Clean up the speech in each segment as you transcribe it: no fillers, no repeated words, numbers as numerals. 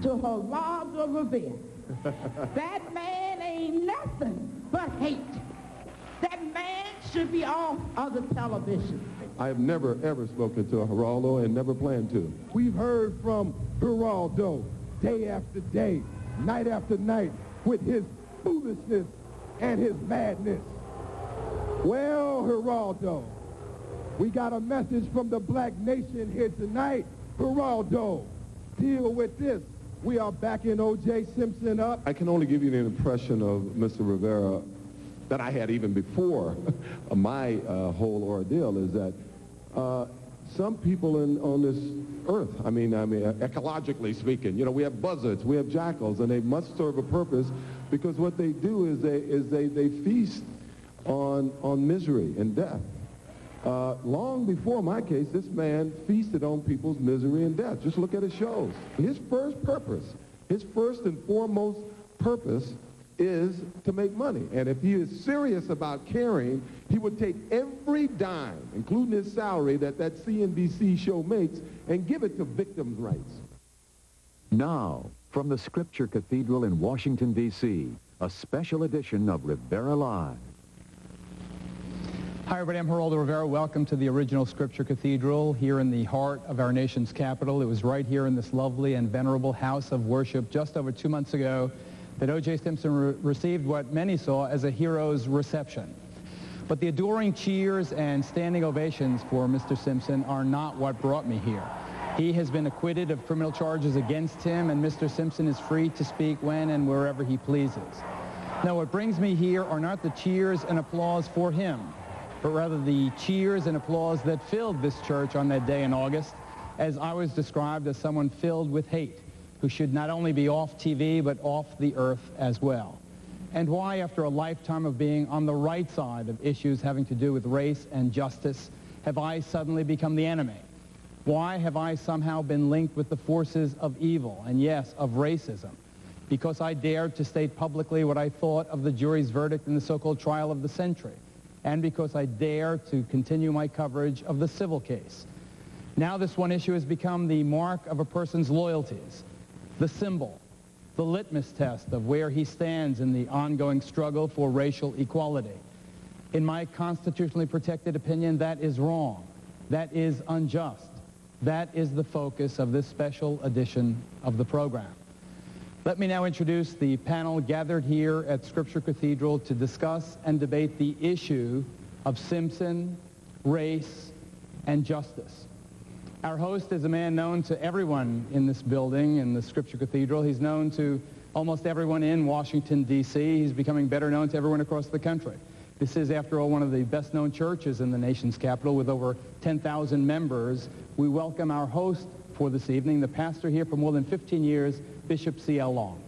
to Geraldo Rivera. That man ain't nothing but hate. That man should be off of the television. I have never, ever spoken to Geraldo and never plan to. We've heard from Geraldo day after day, night after night, with his foolishness and his madness. Well, Geraldo, we got a message from the black nation here tonight. Geraldo, deal with this. We are backing OJ Simpson up. I can only give you the impression of Mr. Rivera that I had even before my whole ordeal, is that some people on this earth, I mean, ecologically speaking, you know, we have buzzards, we have jackals, and they must serve a purpose, because what they do is they feast on misery and death. Long before my case, this man feasted on people's misery and death. Just look at his shows. His first purpose, his first and foremost purpose is to make money. And if he is serious about caring, he would take every dime, including his salary, that CNBC show makes, and give it to victims' rights. Now, from the Scripture Cathedral in Washington, D.C., a special edition of Rivera Live. Hi, everybody. I'm Geraldo Rivera. Welcome to the original Scripture Cathedral here in the heart of our nation's capital. It was right here in this lovely and venerable house of worship just over 2 months ago that O.J. Simpson received what many saw as a hero's reception. But the adoring cheers and standing ovations for Mr. Simpson are not what brought me here. He has been acquitted of criminal charges against him, and Mr. Simpson is free to speak when and wherever he pleases. Now, what brings me here are not the cheers and applause for him, but rather the cheers and applause that filled this church on that day in August, as I was described as someone filled with hate, who should not only be off TV, but off the earth as well. And why, after a lifetime of being on the right side of issues having to do with race and justice, have I suddenly become the enemy? Why have I somehow been linked with the forces of evil, and yes, of racism? Because I dared to state publicly what I thought of the jury's verdict in the so-called trial of the century, and because I dare to continue my coverage of the civil case. Now this one issue has become the mark of a person's loyalties, the symbol, the litmus test of where he stands in the ongoing struggle for racial equality. In my constitutionally protected opinion, that is wrong. That is unjust. That is the focus of this special edition of the program. Let me now introduce the panel gathered here at Scripture Cathedral to discuss and debate the issue of Simpson, race, and justice. Our host is a man known to everyone in this building, in the Scripture Cathedral. He's known to almost everyone in Washington, D.C. He's becoming better known to everyone across the country. This is, after all, one of the best-known churches in the nation's capital with over 10,000 members. We welcome our host for this evening, the pastor here for more than 15 years, Bishop C.L. Long.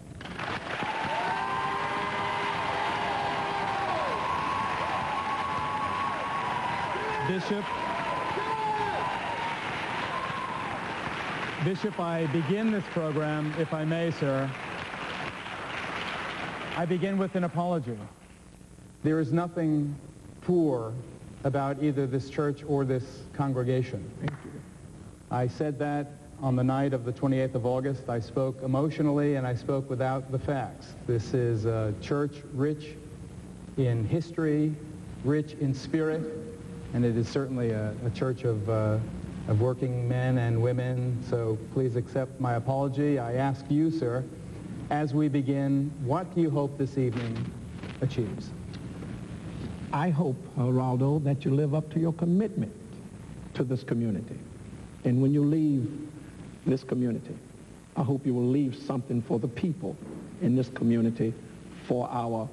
Bishop, I begin this program, if I may, sir. I begin with an apology. There is nothing poor about either this church or this congregation. Thank you. I said that on the night of the 28th of August. I spoke emotionally and I spoke without the facts. This is a church rich in history, rich in spirit, and it is certainly a church of working men and women, so please accept my apology. I ask you, sir, as we begin, what do you hope this evening achieves? I hope, Geraldo, that you live up to your commitment to this community. And when you leave this community, I hope you will leave something for the people in this community for our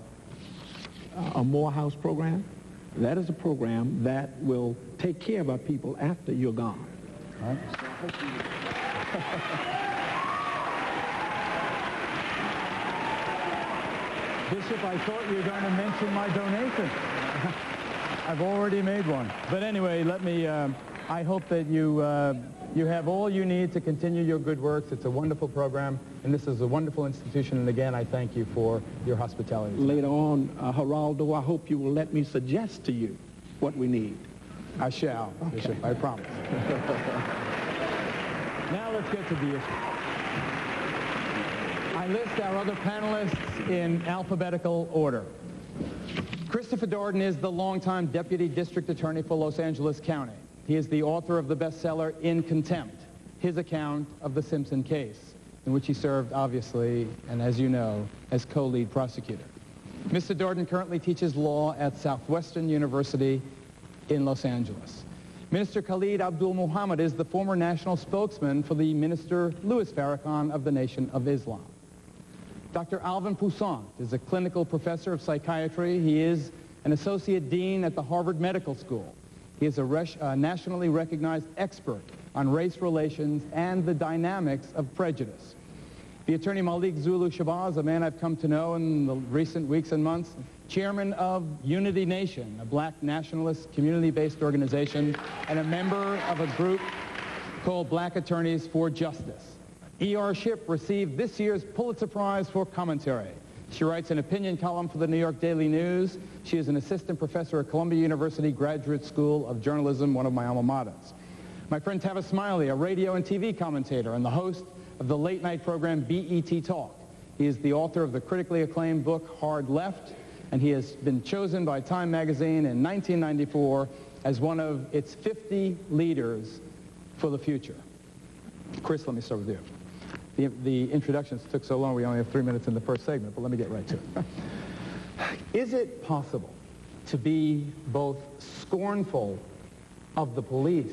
Morehouse program. That is a program that will take care of our people after you're gone. All right. Bishop, I thought you were going to mention my donation. I've already made one. But anyway, let me, I hope that you have all you need to continue your good works. It's a wonderful program, and this is a wonderful institution. And again, I thank you for your hospitality. Later on, Geraldo, I hope you will let me suggest to you what we need. I shall, okay. Bishop, I promise. Now let's get to the issue. I list our other panelists in alphabetical order. Christopher Darden is the longtime Deputy District Attorney for Los Angeles County. He is the author of the bestseller In Contempt, his account of the Simpson case, in which he served, obviously, and as you know, as co-lead prosecutor. Mr. Darden currently teaches law at Southwestern University in Los Angeles. Minister Khallid Muhammad is the former national spokesman for the Minister Louis Farrakhan of the Nation of Islam. Dr. Alvin Poussaint is a clinical professor of psychiatry. He is an associate dean at the Harvard Medical School. He is a nationally recognized expert on race relations and the dynamics of prejudice. The attorney Malik Zulu Shabazz, a man I've come to know in the recent weeks and months, chairman of Unity Nation, a black nationalist community-based organization, and a member of a group called Black Attorneys for Justice. E.R.Shipp received this year's Pulitzer Prize for commentary. She writes an opinion column for the New York Daily News. She is an assistant professor at Columbia University Graduate School of Journalism, one of my alma maters. My friend Tavis Smiley, a radio and TV commentator and the host of the late-night program BET Talk. He is the author of the critically acclaimed book Hard Left, and he has been chosen by Time magazine in 1994 as one of its 50 leaders for the future. Chris, let me start with you. The introductions took so long, we only have 3 minutes in the first segment, but let me get right to it. Is it possible to be both scornful of the police,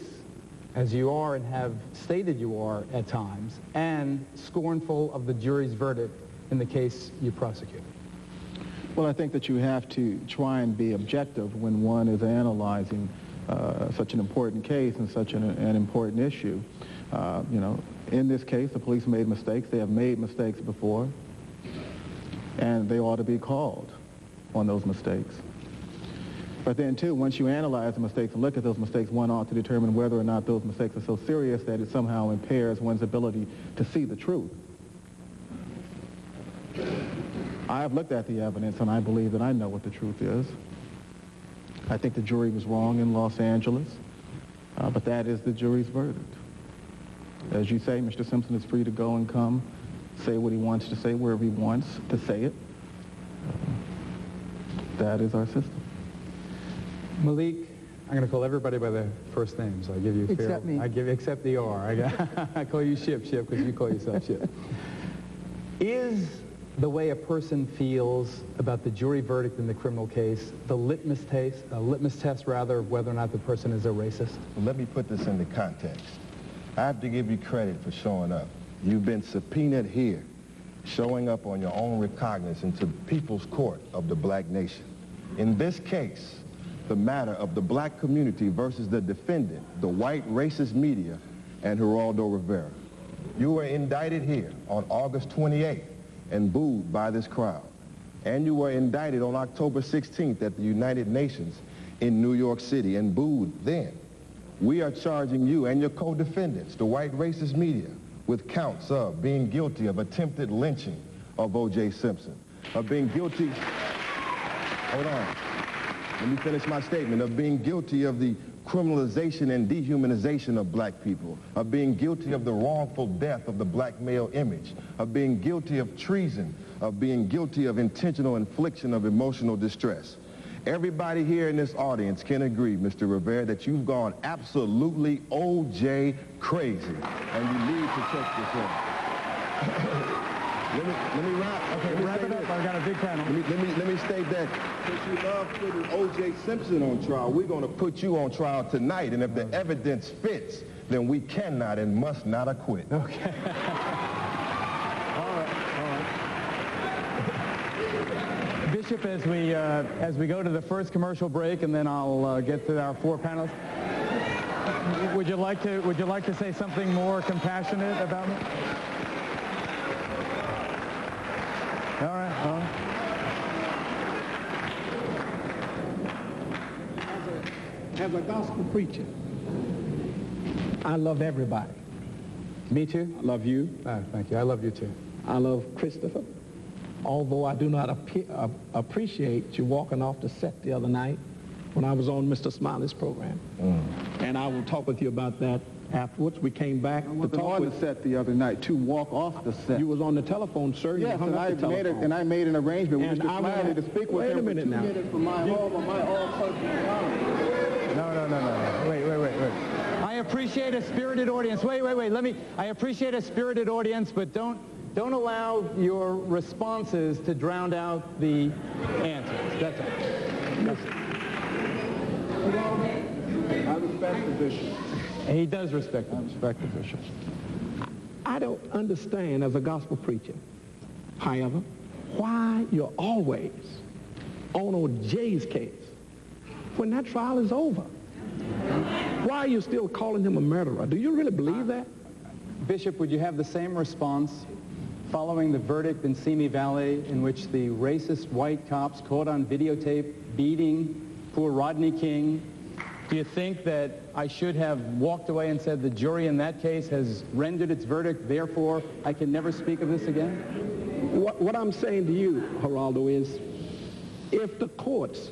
as you are and have stated you are at times, and scornful of the jury's verdict in the case you prosecute? Well, I think that you have to try and be objective when one is analyzing such an important case and such an important issue. You know, in this case, the police made mistakes. They have made mistakes before, and they ought to be called on those mistakes. But then, too, once you analyze the mistakes and look at those mistakes, one ought to determine whether or not those mistakes are so serious that it somehow impairs one's ability to see the truth. I have looked at the evidence, and I believe that I know what the truth is. I think the jury was wrong in Los Angeles, but that is the jury's verdict. As you say, Mr. Simpson is free to go and come, say what he wants to say, wherever he wants to say it. That is our system. Malik, I'm going to call everybody by their first names. I give you Except me. I give except the R. I call you Shipp because you call yourself Shipp. Is the way a person feels about the jury verdict in the criminal case the litmus test of whether or not the person is a racist? Well, let me put this into context. I have to give you credit for showing up. You've been subpoenaed here, showing up on your own recognizance into the People's Court of the Black Nation. In this case, the matter of the black community versus the defendant, the white racist media, and Geraldo Rivera. You were indicted here on August 28th and booed by this crowd. And you were indicted on October 16th at the United Nations in New York City and booed then. We are charging you and your co-defendants, the white racist media, with counts of being guilty of attempted lynching of OJ Simpson, of being guilty, hold on, let me finish my statement, of being guilty of the criminalization and dehumanization of black people, of being guilty of the wrongful death of the black male image, of being guilty of treason, of being guilty of intentional infliction of emotional distress. Everybody here in this audience can agree, Mr. Rivera, that you've gone absolutely OJ crazy, and you need to check this out. Let me wrap. Okay, wrap it up. I've got a big panel. Let me state that since you love putting O.J. Simpson on trial, we're going to put you on trial tonight, and if the evidence fits, then we cannot and must not acquit. Okay. All right. Bishop, as we go to the first commercial break, and then I'll get to our four panelists. Would you like to say something more compassionate about me? All right. As a gospel preacher, I love everybody. Me too? I love you. Thank you. I love you too. I love Christopher. Although I do not appreciate you walking off the set the other night when I was on Mr. Smiley's program. And I will talk with you about that Afterwards, we came back to talk on with... the set the other night to walk off the set. You was on the telephone, sir. You Yes, hung and up the telephone. I made an arrangement with And Mr. I Smiley went- to speak with wait him a minute for 2 now. minutes from my home on my own personal time. No. Wait. I appreciate a spirited audience. Wait. I appreciate a spirited audience, but don't allow your responses to drown out the answers. That's all. I respect the bishop. He does respect I them. respect the bishop. I don't understand as a gospel preacher, however, why you're always on OJ's case when that trial is over. Why are you still calling him a murderer? Do you really believe that? Bishop, would you have the same response following the verdict in Simi Valley in which the racist white cops caught on videotape beating poor Rodney King? Do you think that I should have walked away and said the jury in that case has rendered its verdict, therefore I can never speak of this again? What I'm saying to you, Geraldo, is if the courts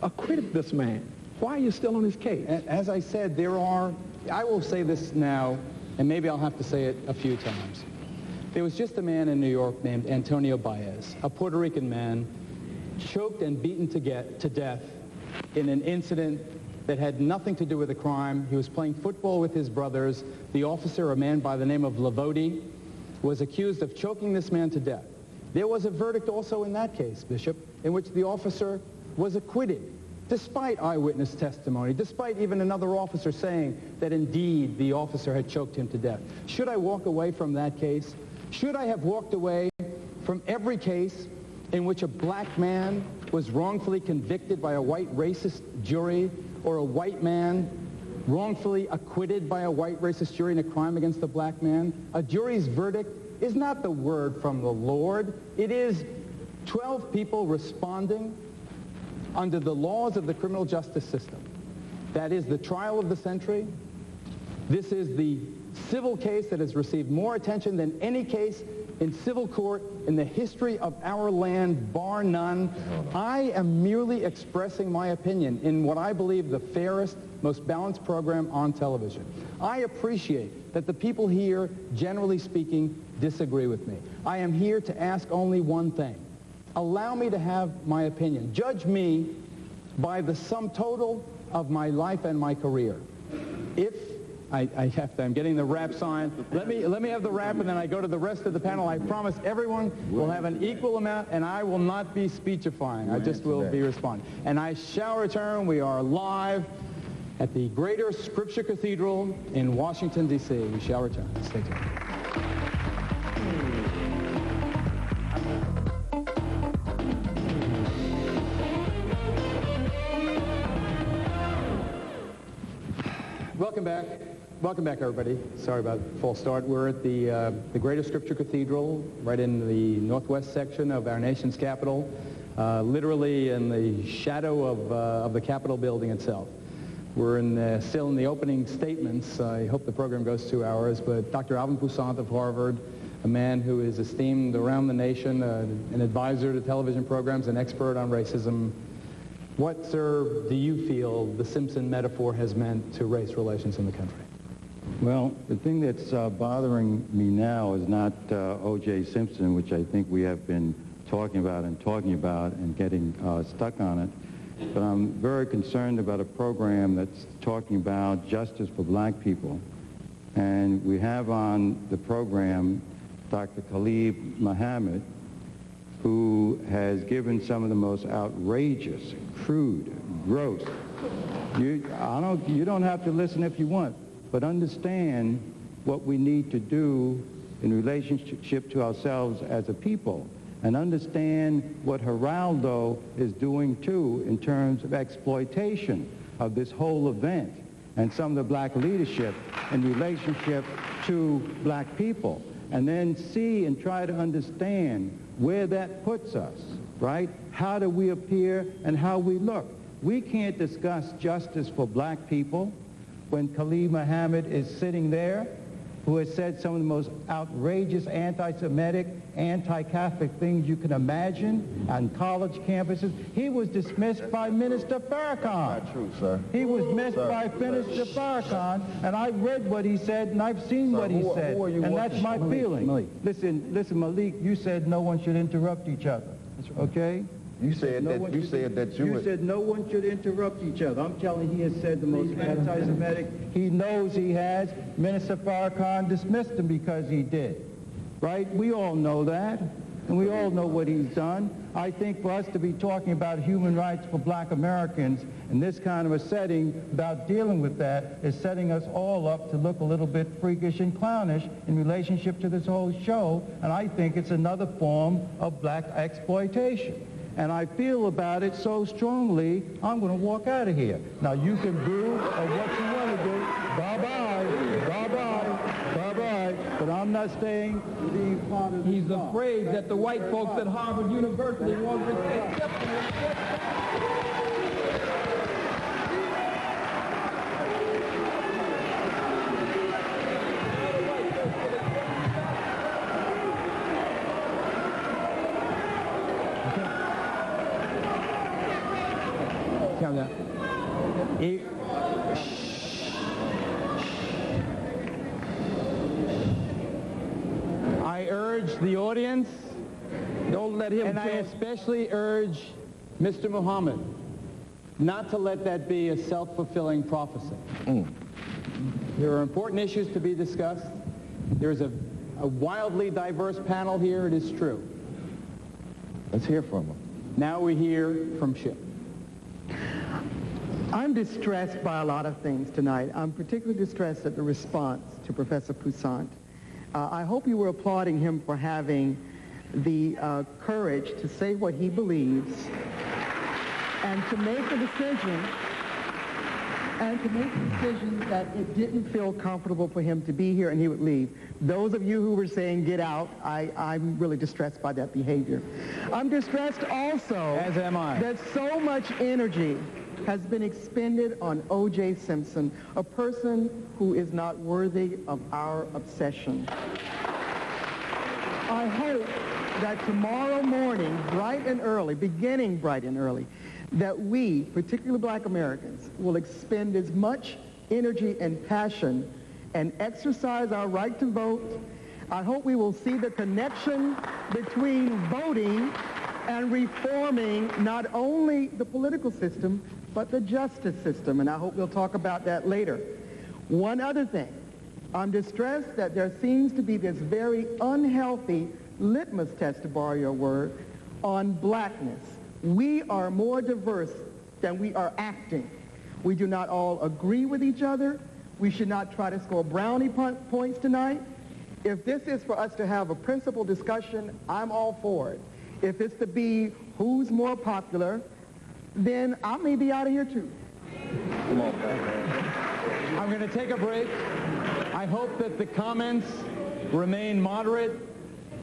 acquitted this man, why are you still on his case? As I said, I will say this now, and maybe I'll have to say it a few times. There was just a man in New York named Antonio Baez, a Puerto Rican man, choked and beaten to death in an incident that had nothing to do with a crime. He was playing football with his brothers. The officer, a man by the name of Lavodi, was accused of choking this man to death. There was a verdict also in that case, Bishop, in which the officer was acquitted, despite eyewitness testimony, despite even another officer saying that indeed the officer had choked him to death. Should I walk away from that case? Should I have walked away from every case in which a black man was wrongfully convicted by a white racist jury, or a white man wrongfully acquitted by a white racist jury in a crime against a black man? A jury's verdict is not the word from the Lord. It is 12 people responding under the laws of the criminal justice system. That is the trial of the century. This is the civil case that has received more attention than any case in civil court in the history of our land, bar none. I am merely expressing my opinion in what I believe the fairest, most balanced program on television. I appreciate that the people here, generally speaking, disagree with me. I am here to ask only one thing. Allow me to have my opinion. Judge me by the sum total of my life and my career. If I'm getting the rap sign. Let me have the rap, and then I go to the rest of the panel. I promise everyone will have an equal amount, and I will not be speechifying. I just will be responding. And I shall return. We are live at the Greater Scripture Cathedral in Washington, D.C. We shall return. Stay tuned. Welcome back. Welcome back, everybody. Sorry about the false start. We're at the Greater Scripture Cathedral, right in the northwest section of our nation's capital, literally in the shadow of the Capitol building itself. We're still in the opening statements. I hope the program goes 2 hours, but Dr. Alvin Poussaint of Harvard, a man who is esteemed around the nation, an advisor to television programs, an expert on racism. What, sir, do you feel the Simpson metaphor has meant to race relations in the country? Well, the thing that's bothering me now is not O.J. Simpson, which I think we have been talking about and getting stuck on it. But I'm very concerned about a program that's talking about justice for black people. And we have on the program Dr. Khallid Muhammad, who has given some of the most outrageous, crude, gross. You don't have to listen if you want, but understand what we need to do in relationship to ourselves as a people, and understand what Geraldo is doing too in terms of exploitation of this whole event and some of the black leadership in relationship to black people, and then see and try to understand where that puts us, right? How do we appear and how we look? We can't discuss justice for black people when Khallid Muhammad is sitting there who has said some of the most outrageous anti-Semitic, anti-Catholic things you can imagine on college campuses. He was dismissed by Minister Farrakhan. Not true, sir. He was dismissed by Minister Farrakhan, and I've read what he said, and I've seen what he said, and that's my feeling. Malik. Listen, Malik, you said no one should interrupt each other, okay? You said that you said no one should interrupt each other. I'm telling you, he has said the most anti-Semitic. He knows he has. Minister Farrakhan dismissed him because he did. Right? We all know that. And we all know what he's done. I think for us to be talking about human rights for black Americans in this kind of a setting about dealing with that is setting us all up to look a little bit freakish and clownish in relationship to this whole show. And I think it's another form of black exploitation. And I feel about it so strongly, I'm going to walk out of here. Now, you can do what you want to do. Bye-bye. Bye-bye. Bye-bye. But I'm not staying being part of this. He's afraid that the white folks at Harvard University won't accept him. I urge the audience, Don't let him and I especially urge Mr. Muhammad not to let that be a self-fulfilling prophecy. There are important issues to be discussed. There is a wildly diverse panel here, it is true. Let's hear from him. Now we hear from Shipp. I'm distressed by a lot of things tonight. I'm particularly distressed at the response to Professor Poussaint. I hope you were applauding him for having the courage to say what he believes and to make a decision that it didn't feel comfortable for him to be here and he would leave. Those of you who were saying get out, I'm really distressed by that behavior. I'm distressed also, as am I, that so much energy has been expended on O.J. Simpson, a person who is not worthy of our obsession. I hope that tomorrow morning, bright and early, beginning bright and early, that we, particularly black Americans, will expend as much energy and passion and exercise our right to vote. I hope we will see the connection between voting and reforming not only the political system, but the justice system, and I hope we'll talk about that later. One other thing, I'm distressed that there seems to be this very unhealthy litmus test, to borrow your word, on blackness. We are more diverse than we are acting. We do not all agree with each other. We should not try to score brownie points tonight. If this is for us to have a principled discussion, I'm all for it. If it's to be who's more popular, then I may be out of here too. Come on, man. I'm going to take a break. I hope that the comments remain moderate,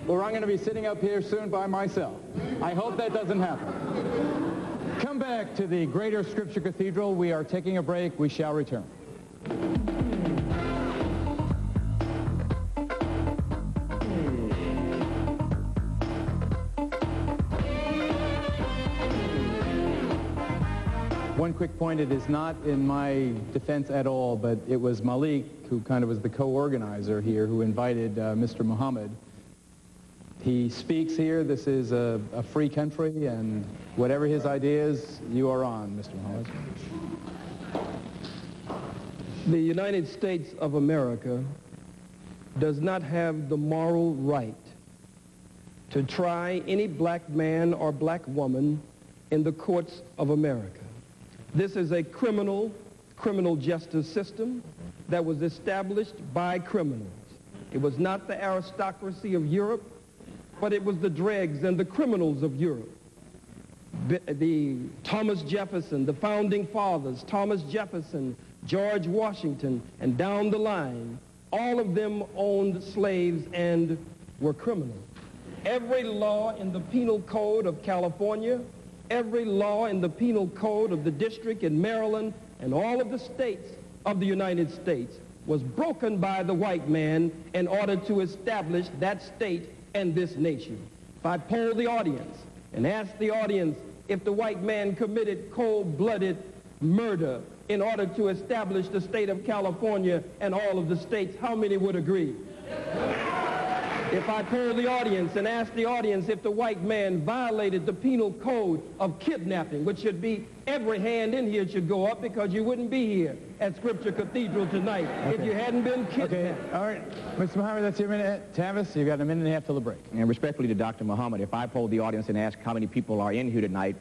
or I'm going to be sitting up here soon by myself. I hope that doesn't happen. Come back to the Greater Scripture Cathedral. We are taking a break. We shall return. One quick point, it is not in my defense at all, but it was Malik who kind of was the co-organizer here who invited Mr. Muhammad. He speaks here. This is a free country, and whatever his ideas, you are on, Mr. Muhammad. The United States of America does not have the moral right to try any black man or black woman in the courts of America. This is a criminal justice system that was established by criminals. It was not the aristocracy of Europe, but it was the dregs and the criminals of Europe. The Thomas Jefferson, the founding fathers, Thomas Jefferson, George Washington, and down the line, all of them owned slaves and were criminals. Every law in the Penal Code of California, every law in the Penal Code of the District in Maryland, and all of the states of the United States was broken by the white man in order to establish that state and this nation. If I poll the audience and ask the audience if the white man committed cold-blooded murder in order to establish the state of California and all of the states, how many would agree? If I poll the audience and ask the audience if the white man violated the penal code of kidnapping, which should be every hand in here should go up because you wouldn't be here at Scripture Cathedral tonight if you hadn't been kidnapped. Okay, all right. Mr. Muhammad, that's your minute. Tavis, you've got a minute and a half till the break. And respectfully to Dr. Muhammad, if I polled the audience and asked how many people are in here tonight,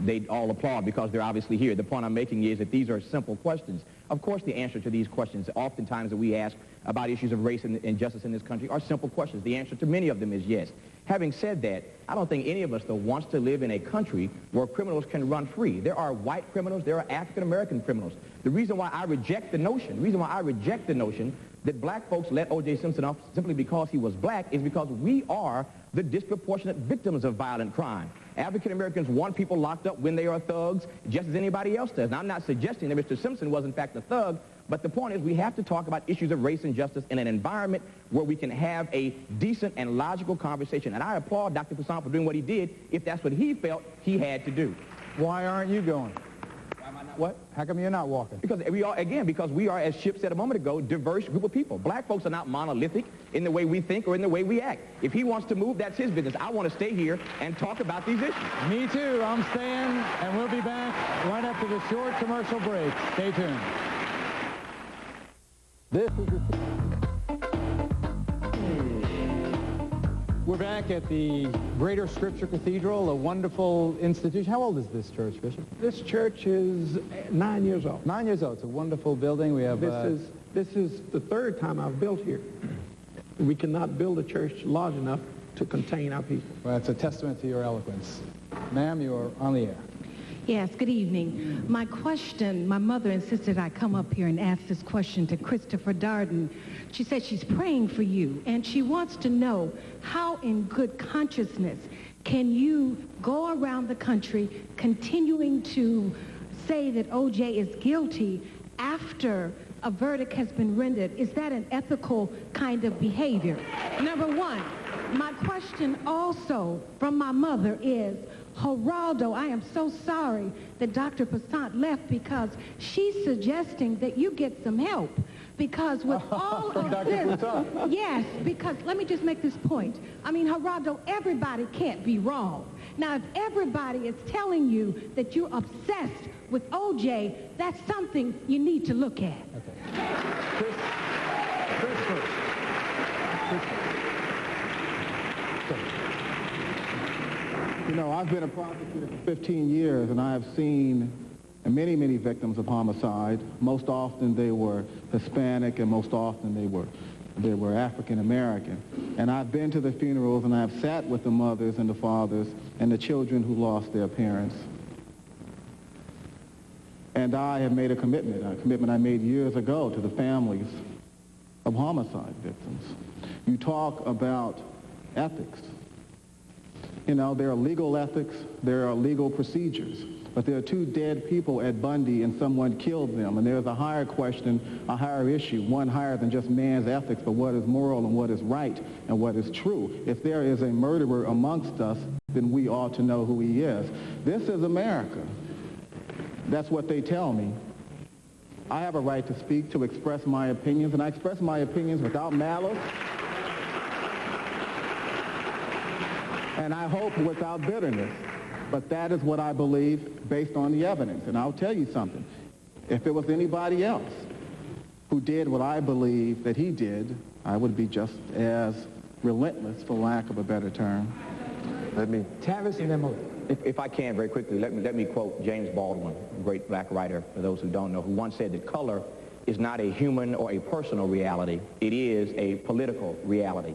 they'd all applaud because they're obviously here. The point I'm making is that these are simple questions. Of course, the answer to these questions, oftentimes that we ask about issues of race and injustice in this country, are simple questions. The answer to many of them is yes. Having said that, I don't think any of us, though, wants to live in a country where criminals can run free. There are white criminals, there are African-American criminals. The reason why I reject the notion, that black folks let O.J. Simpson off simply because he was black is because we are the disproportionate victims of violent crime. African Americans want people locked up when they are thugs, just as anybody else does. Now, I'm not suggesting that Mr. Simpson was, in fact, a thug, but the point is we have to talk about issues of race and justice in an environment where we can have a decent and logical conversation. And I applaud Dr. Poussaint for doing what he did if that's what he felt he had to do. Why aren't you going? What? How come you're not walking? Because we are, again, because we are, as Shipp said a moment ago, diverse group of people. Black folks are not monolithic in the way we think or in the way we act. If he wants to move, that's his business. I want to stay here and talk about these issues. Me too. I'm staying, and we'll be back right after the short commercial break. Stay tuned. This is We're back at the Greater Scripture Cathedral, a wonderful institution. How old is this church, Bishop? This church is 9 years old. 9 years old. It's a wonderful building. We have. This is the third time I've built here. We cannot build a church large enough to contain our people. Well, that's a testament to your eloquence. Ma'am, you are on the air. Yes, good evening. My question, my mother insisted I come up here and ask this question to Christopher Darden. She said she's praying for you, and she wants to know how in good consciousness can you go around the country continuing to say that O.J. is guilty after a verdict has been rendered? Is that an ethical kind of behavior? Number one, my question also from my mother is, Geraldo, I am so sorry that Dr. Poussaint left because she's suggesting that you get some help. Because with all of this, yes, because let me just make this point. I mean, Geraldo, everybody can't be wrong. Now, if everybody is telling you that you're obsessed with O.J., that's something you need to look at. Okay. Chris first. You know, I've been a prosecutor for 15 years, and I have seen many, many victims of homicide. Most often they were Hispanic, and most often they were African American. And I've been to the funerals, and I've sat with the mothers and the fathers and the children who lost their parents. And I have made a commitment I made years ago to the families of homicide victims. You talk about ethics. You know, there are legal ethics, there are legal procedures, but there are two dead people at Bundy and someone killed them, and there's a higher question, a higher issue, one higher than just man's ethics, but what is moral and what is right and what is true. If there is a murderer amongst us, then we ought to know who he is. This is America. That's what they tell me. I have a right to speak, to express my opinions, and I express my opinions without malice, and I hope without bitterness. But that is what I believe based on the evidence. And I'll tell you something. If it was anybody else who did what I believe that he did, I would be just as relentless, for lack of a better term. Tavis and then Malik. If I can, very quickly, let me quote James Baldwin, a great black writer, for those who don't know, who once said that color is not a human or a personal reality. It is a political reality.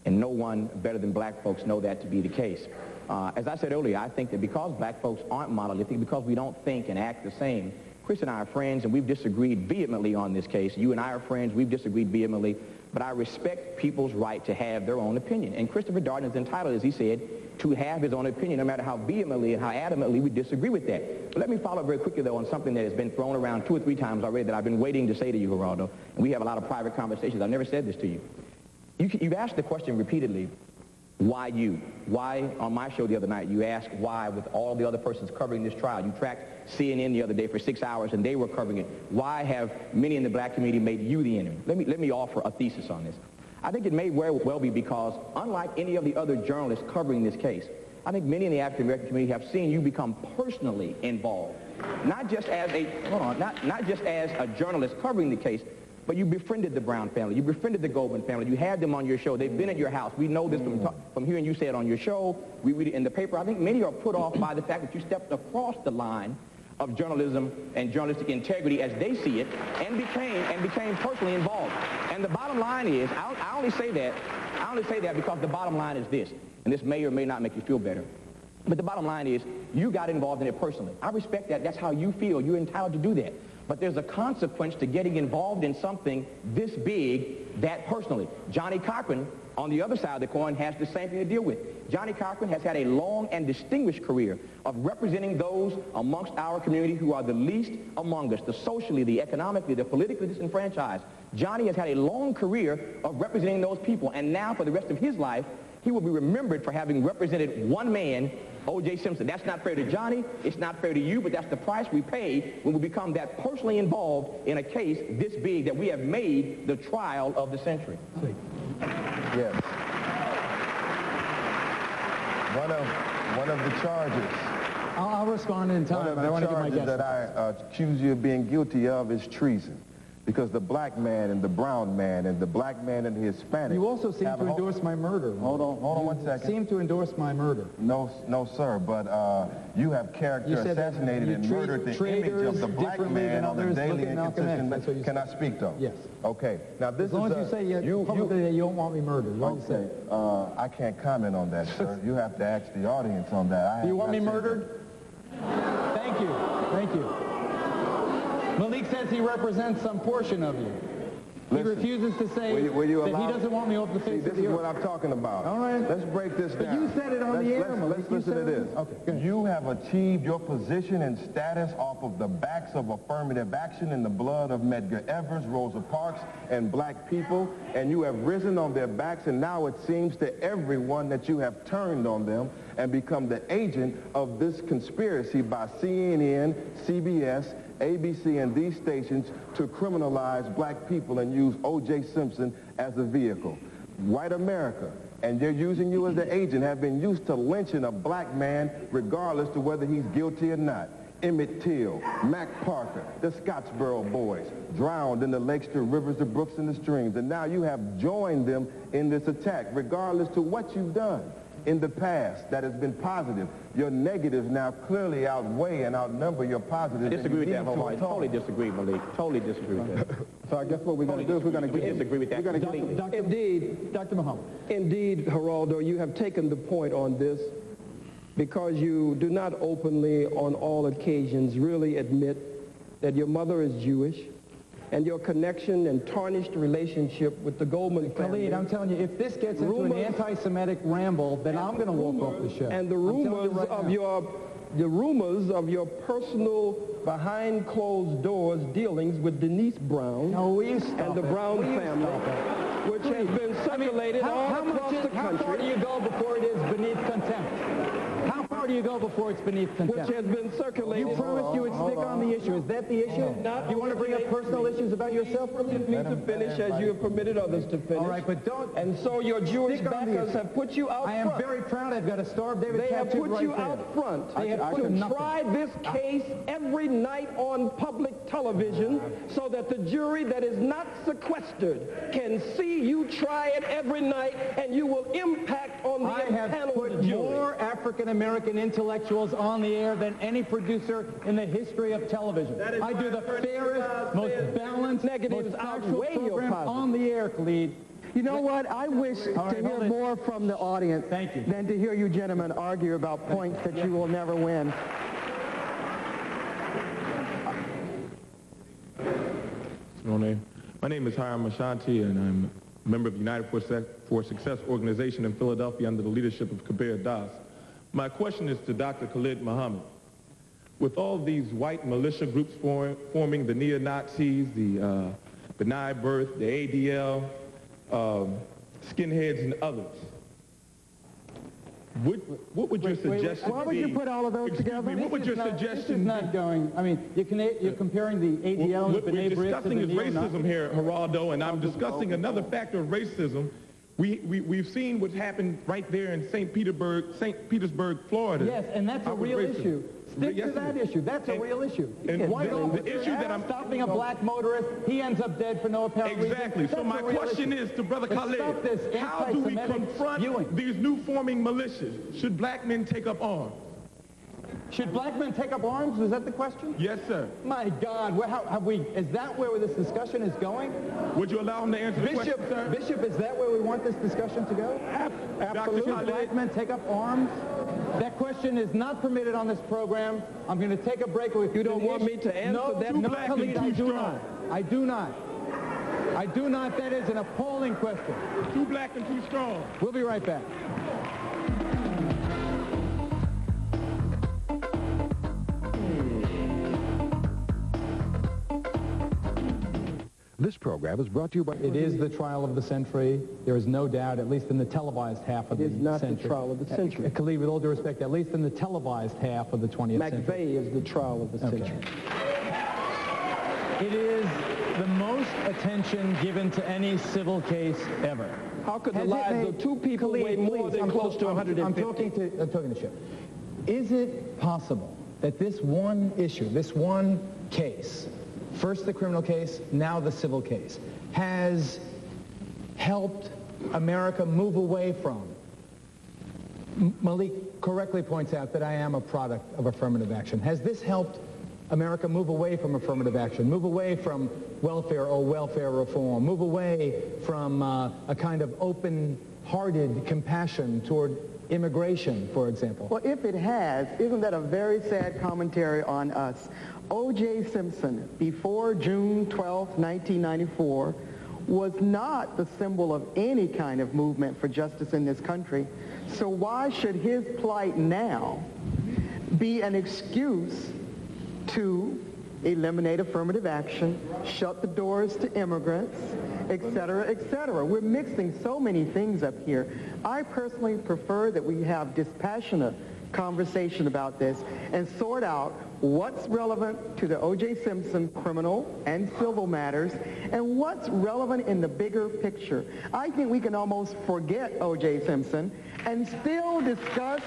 And no one better than black folks know that to be the case. As I said earlier, I think that because black folks aren't monolithic, because we don't think and act the same, Chris and I are friends, and we've disagreed vehemently on this case. You and I are friends. We've disagreed vehemently. but I respect people's right to have their own opinion. And Christopher Darden is entitled, as he said, to have his own opinion, no matter how vehemently and how adamantly we disagree with that. But let me follow very quickly, though, on something that has been thrown around 2 or 3 times already that I've been waiting to say to you, Geraldo. And we have a lot of private conversations. I've never said this to you. You've asked the question repeatedly, why you? Why, on my show the other night, you asked why with all the other persons covering this trial. You tracked CNN the other day for 6 hours, and they were covering it. Why have many in the black community made you the enemy? Let me offer a thesis on this. I think it may well be because, unlike any of the other journalists covering this case, I think many in the African-American community have seen you become personally involved. Not just as a journalist covering the case, but you befriended the Brown family. You befriended the Goldman family. You had them on your show. They've been at your house. We know this from hearing you say it on your show. We read it in the paper. I think many are put off by the fact that you stepped across the line of journalism and journalistic integrity as they see it and became personally involved. And the bottom line is, I only say that because the bottom line is this, and this may or may not make you feel better. But the bottom line is, you got involved in it personally. I respect that. That's how you feel. You're entitled to do that. But there's a consequence to getting involved in something this big that personally. Johnny Cochran, on the other side of the coin, has the same thing to deal with. Johnny Cochran has had a long and distinguished career of representing those amongst our community who are the least among us, the socially, the economically, the politically disenfranchised. Johnny has had a long career of representing those people, and now for the rest of his life, he will be remembered for having represented one man, O.J. Simpson. That's not fair to Johnny. It's not fair to you, but that's the price we pay when we become that personally involved in a case this big that we have made the trial of the century. Yes. One of the charges. I'll respond in time, but I want to get my guess. One of the charges that I accuse you of being guilty of is treason. Because the black man and the brown man and the black man and the Hispanic... You also seem to endorse my murder. Hold on 1 second. You seem to endorse my murder. No, sir, but you have assassinated and murdered the image of the black man on the daily and consistent... Can I speak, though? Yes. Okay. Now, this as long as you say publicly that you don't want me murdered. Okay. I can't comment on that, sir. You have to ask the audience on that. Do you want me murdered? Thank you. Thank you. Malik says he represents some portion of you. He refuses to say that he doesn't want me off the face of the earth. This is what I'm talking about. All right. Let's break this down. But you said it on the air, Malik. Let's listen to this. Okay. You have achieved your position and status off of the backs of affirmative action in the blood of Medgar Evers, Rosa Parks, and black people, and you have risen on their backs, and now it seems to everyone that you have turned on them and become the agent of this conspiracy by CNN, CBS, ABC, and these stations to criminalize black people and use O.J. Simpson as a vehicle. White America, and they're using you as the agent, have been used to lynching a black man regardless to whether he's guilty or not. Emmett Till, Mac Parker, the Scottsboro boys, drowned in the lakes, the rivers, the brooks, and the streams. And now you have joined them in this attack, regardless to what you've done in the past that has been positive. Your negatives now clearly outweigh and outnumber your positives. I disagree with that wholeheartedly. I totally disagree, Malik. Totally disagree with that. So I guess what we're going to do is we're going to disagree with that completely. Indeed, Dr. Muhammad. Indeed, Geraldo, you have taken the point on this because you do not openly on all occasions really admit that your mother is Jewish and your connection and tarnished relationship with the Goldman family. Khalid, I'm telling you, if this gets into an anti-Semitic ramble, then I'm going to walk off the show. And the rumors of your personal behind closed doors dealings with Denise Brown and the Brown family, which has been circulated all across the country. How far do you go before it is beneath contempt? How far do you go before it's beneath contempt? Which has been circulated. You promised you would stick on the issue. Is that the issue? Do you want to bring up personal issues about yourself? Permit me to finish as you have permitted others to finish. All right, but don't. And so your Jewish backers have put you out front. I am very proud. I've got a Star of David tattooed right there. They have put you out front. They have to try this case every night on public television so that the jury that is not sequestered can see you try it every night and you will impact on the panel. I have put more African-American intellectuals on the air than any producer in the history of television. I do the fairest, most balanced, most factual program on the air, Khalid. You know what? I wish to hear more from the audience than to hear you gentlemen argue about points that you will never win. My name is Hiram Ashanti, and I'm member of the United for Success organization in Philadelphia under the leadership of Kabir Das. My question is to Dr. Khallid Muhammad. With all these white militia groups forming, the neo-Nazis, the Denied Birth, the ADL, skinheads, and others, what would your suggestion be? Why would you put all of those together? What would your suggestion This is not going, I mean, you're comparing the ADL and the B'nai B'rith to the neo-Nazis. What we're discussing is racism here, Geraldo, and I'm discussing another factor of racism. We've seen what's happened right there in St. Petersburg, Florida. Yes, and that's a real issue. Stick Yes, to that issue. That's a real issue. And White the issue that I'm stopping a black motorist, he ends up dead for no apparent reason. Exactly. So my question is to Brother Khalid, how do we confront these new forming militias? Should black men take up arms? Should black men take up arms? Was that the question? Yes, sir. My God, is that where this discussion is going? Would you allow him to answer the question, sir? Bishop, is that where we want this discussion to go? Absolutely. Should black men take up arms? That question is not permitted on this program. I'm going to take a break. If you don't want me to answer that, no, Khalid, I do not. I do not. I do not. That is an appalling question. Too black and too strong. We'll be right back. This program is brought to you by... It is the trial of the century. There is no doubt, at least in the televised half of the century. It is not the trial of the century. Khalid, with all due respect, at least in the televised half of the 20th century. McVeigh is the trial of the century. It is the most attention given to any civil case ever. How could the lives of two people weigh more than close to 150? I'm talking to Shipp. Is it possible that this one issue, this one case, first the criminal case, now the civil case, has helped America move away from? Malik correctly points out that I am a product of affirmative action. Has this helped America move away from affirmative action, move away from welfare or welfare reform, move away from a kind of open-hearted compassion toward immigration, for example? Well, if it has, isn't that a very sad commentary on us? O.J. Simpson, before June 12, 1994, was not the symbol of any kind of movement for justice in this country. So why should his plight now be an excuse to eliminate affirmative action, shut the doors to immigrants, et cetera, et cetera? We're mixing so many things up here. I personally prefer that we have dispassionate conversation about this and sort out what's relevant to the O.J. Simpson criminal and civil matters and what's relevant in the bigger picture. I think we can almost forget O.J. Simpson and still discuss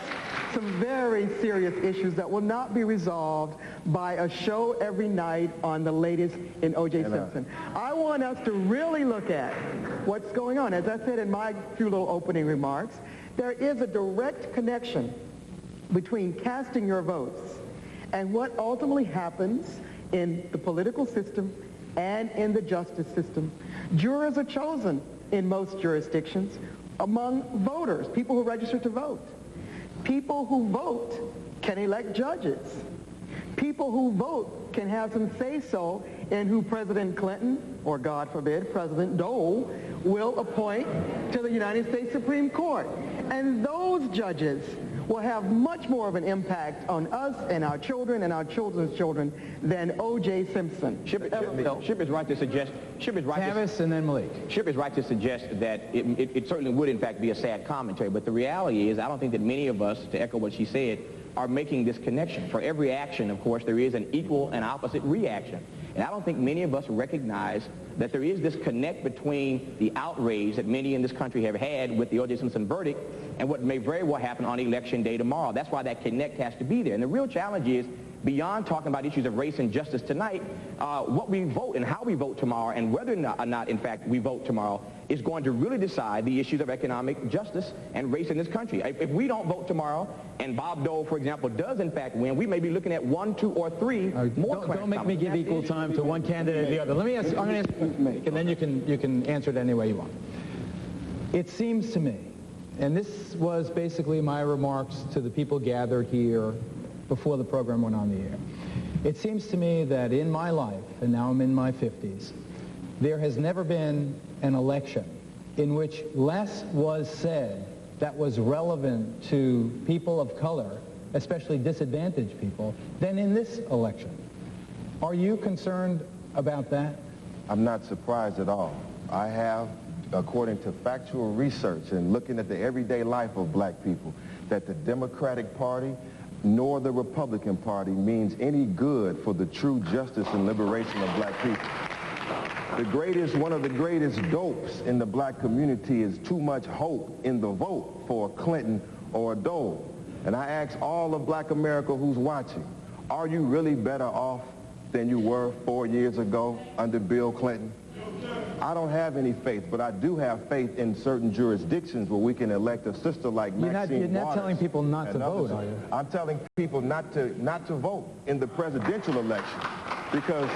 some very serious issues that will not be resolved by a show every night on the latest in O.J. Simpson. I want us to really look at what's going on. As I said in my few little opening remarks, there is a direct connection between casting your votes and what ultimately happens in the political system and in the justice system. Jurors are chosen in most jurisdictions among voters, people who register to vote. People who vote can elect judges. People who vote can have some say-so in who President Clinton, or God forbid, President Dole, will appoint to the United States Supreme Court. And those judges will have much more of an impact on us and our children and our children's children than O.J. Simpson. Shipp is right to suggest. Tavis and then Malik. Shipp is right to suggest that it certainly would, in fact, be a sad commentary. But the reality is, I don't think that many of us, to echo what she said, are making this connection. For every action, of course, there is an equal and opposite reaction. And I don't think many of us recognize that there is this connect between the outrage that many in this country have had with the O.J. Simpson verdict and what may very well happen on Election Day tomorrow. That's why that connect has to be there. And the real challenge is, beyond talking about issues of race and justice tonight, what we vote and how we vote tomorrow and whether or not, in fact, we vote tomorrow is going to really decide the issues of economic justice and race in this country. If we don't vote tomorrow and Bob Dole, for example, does in fact win, we may be looking at 1, 2, or 3 more. Don't make me give equal time to one candidate or the other. Let me ask. I'm going to ask you, and then you can answer it any way you want. It seems to me, and this was basically my remarks to the people gathered here before the program went on the air. It seems to me that in my life, and now I'm in my 50s, there has never been an election in which less was said that was relevant to people of color, especially disadvantaged people, than in this election. Are you concerned about that? I'm not surprised at all. I have, according to factual research and looking at the everyday life of black people, that the Democratic Party nor the Republican Party means any good for the true justice and liberation of black people. One of the greatest dopes in the black community is too much hope in the vote for a Clinton or a Dole. And I ask all of black America who's watching, are you really better off than you were 4 years ago under Bill Clinton? I don't have any faith, but I do have faith in certain jurisdictions where we can elect a sister like Maxine You're not Waters telling people not to vote, others. are you? I'm telling people not to vote in the presidential election, because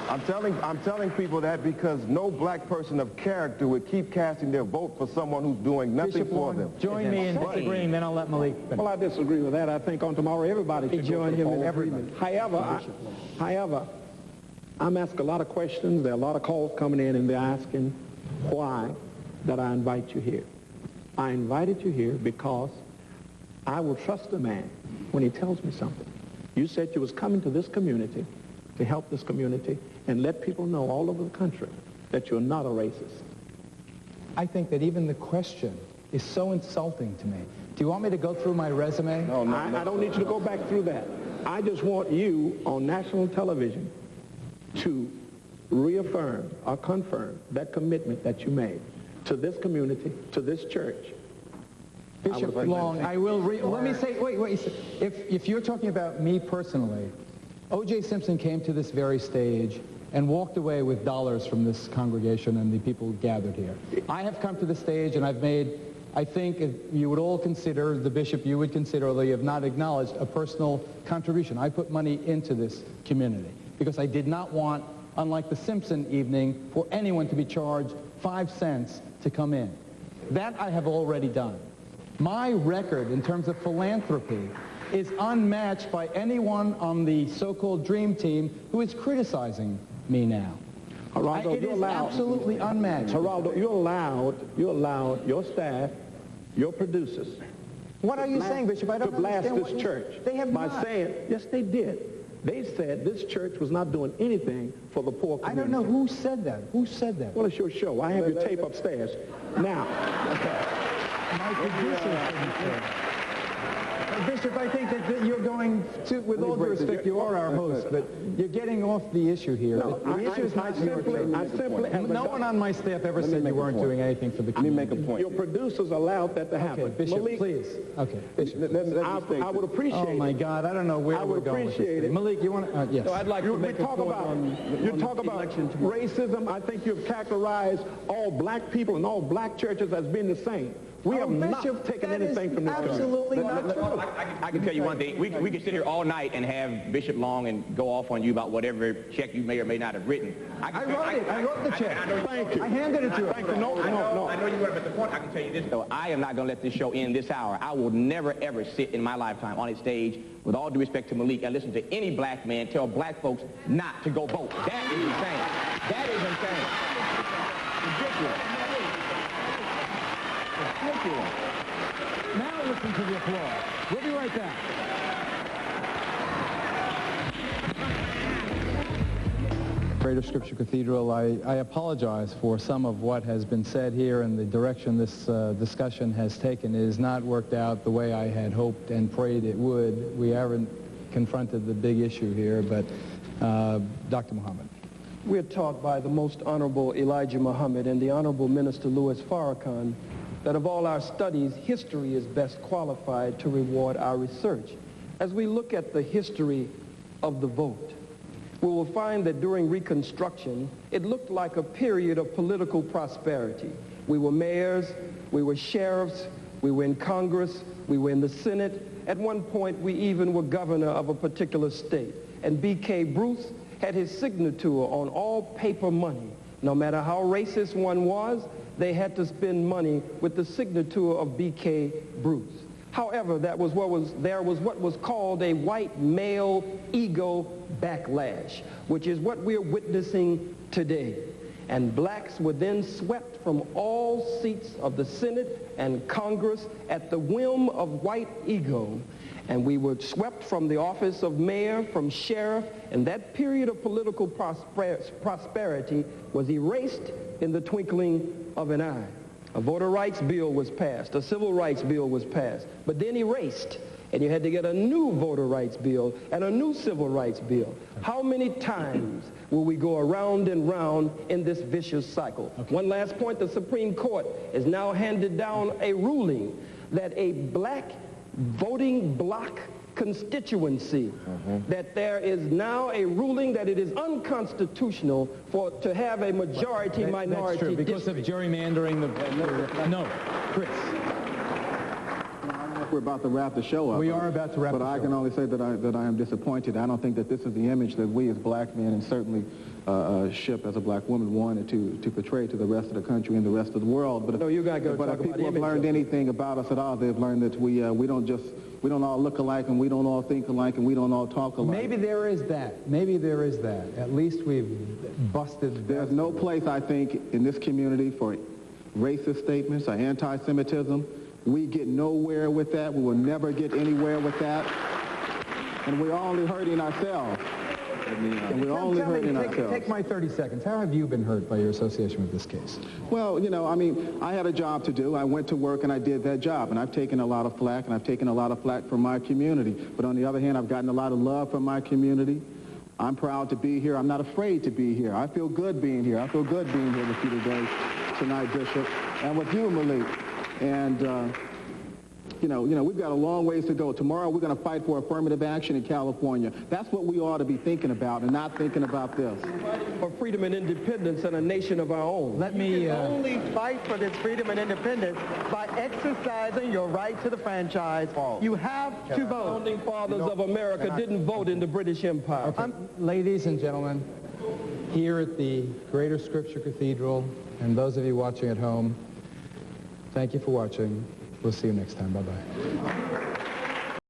I'm telling people that because no black person of character would keep casting their vote for someone who's doing nothing for them. Join me in disagreeing, then I'll let Malik finish. Well, I disagree with that. I think on tomorrow everybody should join him in agreement. However, I'm asking a lot of questions. There are a lot of calls coming in, and they're asking why that I invite you here. I invited you here because I will trust a man when he tells me something. You said you was coming to this community to help this community and let people know all over the country that you're not a racist. I think that even the question is so insulting to me. Do you want me to go through my resume? No, I don't need you to go back through that. I just want you on national television to reaffirm or confirm that commitment that you made to this community, to this church. Bishop Long, I will let me say, wait. If you're talking about me personally, OJ Simpson came to this very stage and walked away with dollars from this congregation and the people gathered here. I have come to the stage and I've made, I think if you would all consider, the bishop you would consider, although you have not acknowledged, a personal contribution. I put money into this community because I did not want, unlike the Simpson evening, for anyone to be charged 5 cents to come in. That I have already done. My record in terms of philanthropy is unmatched by anyone on the so-called dream team who is criticizing me now. Geraldo, It is absolutely unmatched. Geraldo, you allowed your staff, your producers. What are you saying, Bishop? I don't blast understand this what church. They have by not. saying, yes, they did. They said this church was not doing anything for the poor community. I don't know who said that. Who said that? Well, it's your show. I have your tape upstairs. Now, my producer. Bishop, I think that you're going to, with all due respect, you are our host, but you're getting off the issue here. No, the issue is not your church. No one on my staff ever said you weren't doing anything for the community. Let me make a point. Your producers allowed that to happen. Okay, Bishop, Malik, please. Okay, Bishop. I would appreciate it. Oh, my God, I don't know where we're going with this. Malik, you want to? Yes. So I'd like to make a point You talk about racism. I think you've characterized all black people and all black churches as being the same. We have not taken anything from this church. Absolutely not true. I can tell you one thing. We can sit here all night and have Bishop Long and go off on you about whatever check you may or may not have written. I wrote the check. Thank you. I handed it to you. Thank you. No. I know you were, but the point, I can tell you this, though. I am not going to let this show end this hour. I will never, ever sit in my lifetime on a stage, with all due respect to Malik, and listen to any black man tell black folks not to go vote. That is insane. That is insane. Ridiculous. Ridiculous. Now listen to the applause. We'll be right back. Greater Scripture Cathedral, I apologize for some of what has been said here and the direction this discussion has taken. It has not worked out the way I had hoped and prayed it would. We haven't confronted the big issue here, but Dr. Muhammad. We're taught by the Most Honorable Elijah Muhammad and the Honorable Minister Louis Farrakhan that of all our studies, history is best qualified to reward our research. As we look at the history of the vote, we will find that during Reconstruction, it looked like a period of political prosperity. We were mayors, we were sheriffs, we were in Congress, we were in the Senate. At one point, we even were governor of a particular state. And B.K. Bruce had his signature on all paper money. No matter how racist one was, they had to spend money with the signature of B.K. Bruce. However, there was what was called a white male ego backlash, which is what we're witnessing today. and blacks were then swept from all seats of the Senate and Congress at the whim of white ego. And we were swept from the office of mayor, from sheriff, and that period of political prosperity was erased in the twinkling of an eye. A voter rights bill was passed, a civil rights bill was passed, but then erased. And you had to get a new voter rights bill and a new civil rights bill. How many times will we go around and round in this vicious cycle? Okay. One last point, the Supreme Court has now handed down a ruling that a black voting bloc constituency, that there is now a ruling that it is unconstitutional to have a majority minority district. Because of gerrymandering no, Chris. We're about to wrap the show up. We are about to wrap the show up. But I can only say that I am disappointed. I don't think that this is the image that we as black men, and certainly Shipp as a black woman, wanted to portray to the rest of the country and the rest of the world. But no, you got to go. But if people have learned anything about us at all, they've learned that we don't all look alike, and we don't all think alike, and we don't all talk alike. Maybe there is that. Maybe there is that. At least we've busted. There's no place, I think, in this community for racist statements or anti-Semitism. We get nowhere with that. We will never get anywhere with that. And we're only hurting ourselves. And we're only hurting ourselves. Take my 30 seconds. How have you been hurt by your association with this case? Well, I had a job to do. I went to work and I did that job. And I've taken a lot of flack, and I've taken a lot of flack from my community. But on the other hand, I've gotten a lot of love from my community. I'm proud to be here. I'm not afraid to be here. I feel good being here. I feel good being here with you today, tonight, Bishop, and with you, Malik. And, we've got a long ways to go. Tomorrow we're going to fight for affirmative action in California. That's what we ought to be thinking about, and not thinking about this. For freedom and independence and a nation of our own. Let me... You can only fight for this freedom and independence by exercising your right to the franchise. You have to vote. The founding fathers of America didn't vote in the British Empire. Okay. Ladies and gentlemen, here at the Greater Scripture Cathedral, and those of you watching at home, thank you for watching. We'll see you next time. Bye-bye.